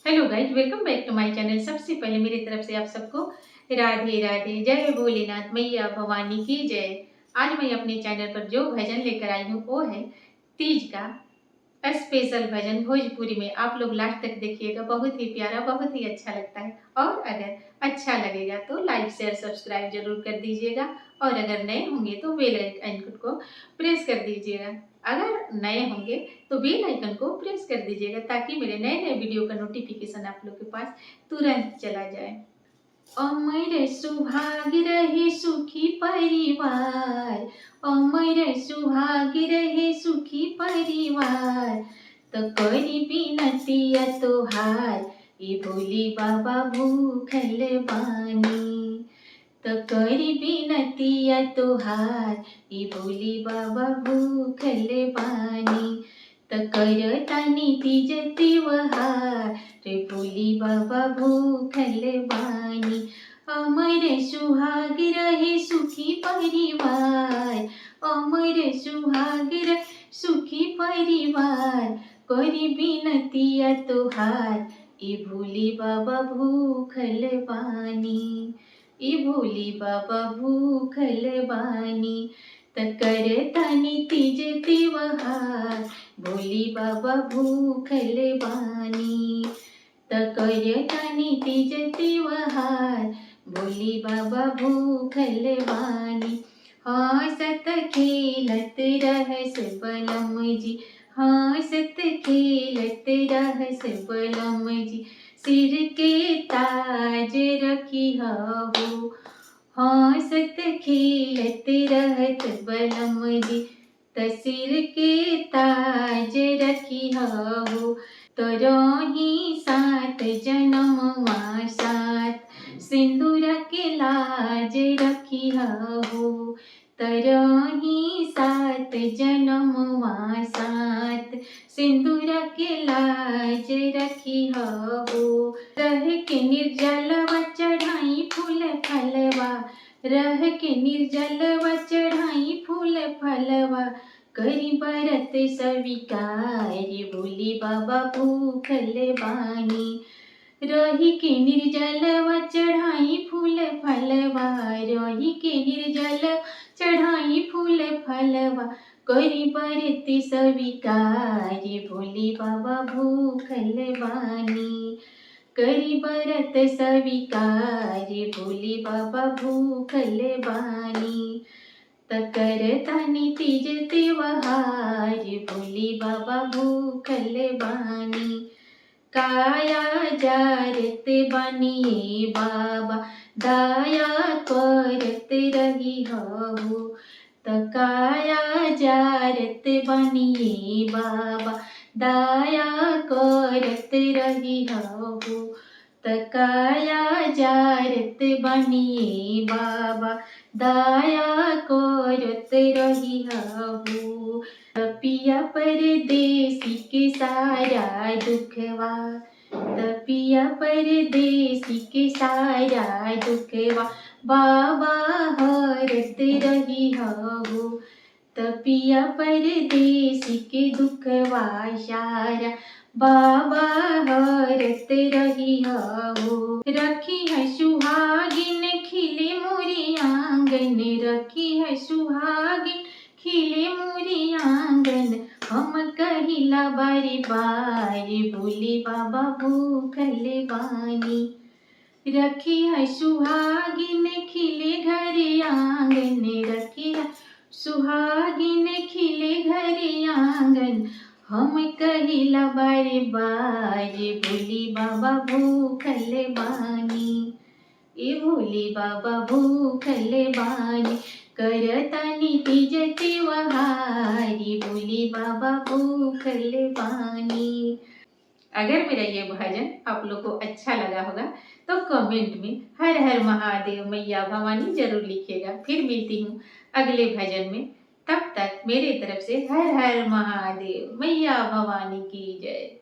Hello guys, welcome back to my channel. सबसे पहले मेरी तरफ से आप सबको राधे राधे, जय भोलेनाथ, मैया भवानी की जय। आज मैं अपने चैनल पर जो भजन लेकर आई हूँ वो है तीज का स्पेशल भजन भोजपुरी में। आप लोग लास्ट तक देखिएगा, बहुत ही प्यारा, बहुत ही अच्छा लगता है। और अगर अच्छा लगेगा तो लाइक शेयर सब्सक्राइब जरूर कर दीजिएगा, और अगर नए होंगे तो बेल आइकन को प्रेस कर दीजिएगा। अगर नए होंगे तो बेल आइकन को प्रेस कर दीजिएगा, ताकि मेरे नए नए वीडियो का नोटिफिकेशन आप लोग के पास तुरंत चला जाए। अमर सुहाग रहे सुखी परिवार, अमर सुहाग रहे सुखी परिवार। तो करी बिनतिया तोहार, ये भोली बाबा भूखल बानी। तो करी बिनतिया तोहार, ये भोली बाबा भूखल बानी। तो करतानी तीज त्योहार, रे भोली बाबा भूखल बानी। अमर सुहाग रहे सुखी परिवार, अमर सुहाग रहे सुखी परिवार। करी बिनतिया तोहार, ए भोली बाबा भूखल बानी, ए भोली बाबा भूखल बानी। करतानी तीज त्योहार, भोली बाबा भूखल बानी। करतानी तीज त्योहार, भोली बाबा भूखल बानी। हंसत खेलत रहस बलम जी, हंसत खेलत रहस बलम जी। सिर के ताज रखी हो, हंसत खेलत रहत बलम जी। सिर के ताज रखी हो, तरोही सात जन्म सात। सिंदूर के लाज रखी हो, तरोही सात जन्म सात। सिंदूर के लाज रखी हो, रह के निर्जलवा चढ़ाई फूल फलवा, रह के निर्जलवा चढ़ाई फूल फलवा। करी बरत स्वीकार, भोली बाबा भूखल बानी। रही के निर्जलवा चढ़ाई फूल फलवा, रही के निर्जल चढ़ाई फूल फलवा। करी बरत स्वीकार, भोली बाबा भूखल बानी। करी बरत स्वीकार, भोली बाबा भूखल बानी। करतानी तीज त्योहार, भोली बाबा भूखल बानी। काया जारत बनिए बाबा, दाया करत रही हो। काया जारत बनिए बाबा, दाया करत रही हो। काया जारत बनिए बाबा, दाया करत रही हो। पिया परदेसी के सारा दुखवा, पिया परदेसी के सारा दुखवा। बाबा हरत रही हो, पिया परदेसी के दुखवा सारा। बाबा हरत रही हो। रखी है सुहागिन खिले मोरी आंगन, रखी है सुहागिन खिले मोरी आंगन। हम कहिला बारी बारी, भोली बाबा भूखल बानी। रखी है सुहागिन खिले घर आंगन, रखी है सुहागिन खिले घर आंगन। हम कहिला बारी बारी, भोली बाबा भूखल बानी, ए भोली बाबा भूखल बानी। करतानी तीज त्योहारी, भोली बाबा भूखल बानी। अगर मेरा ये भजन आप लोग को अच्छा लगा होगा तो कमेंट में हर हर महादेव मैया भवानी जरूर लिखिएगा। फिर मिलती हूँ अगले भजन में। तब तक मेरे तरफ से हर हर महादेव मैया भवानी की जय।